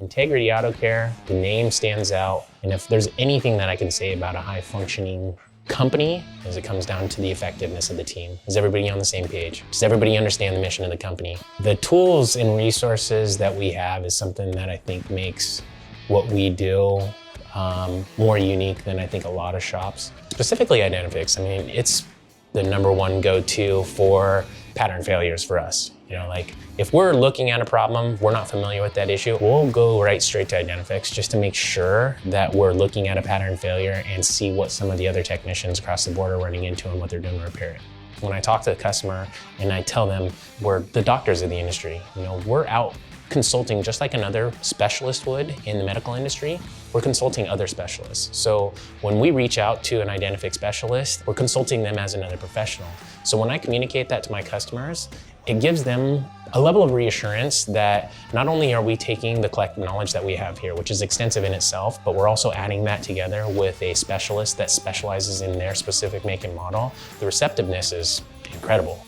Integrity Auto Care, the name stands out. And if there's anything that I can say about a high functioning company, is it comes down to the effectiveness of the team. Is everybody on the same page? Does everybody understand the mission of the company? The tools and resources that we have is something that I think makes what we do more unique than I think a lot of shops. Specifically Identifix, I mean, it's the #1 go-to for pattern failures for us. You know, like if we're looking at a problem, we're not familiar with that issue, we'll go right straight to Identifix just to make sure that we're looking at a pattern failure and see what some of the other technicians across the board are running into and what they're doing to repair it. When I talk to the customer and I tell them we're the doctors of the industry, you know, we're out consulting just like another specialist would in the medical industry. We're consulting other specialists. So when we reach out to an Identifix specialist, we're consulting them as another professional. So when I communicate that to my customers, it gives them a level of reassurance that not only are we taking the collective knowledge that we have here, which is extensive in itself, but we're also adding that together with a specialist that specializes in their specific make and model. The receptiveness is incredible.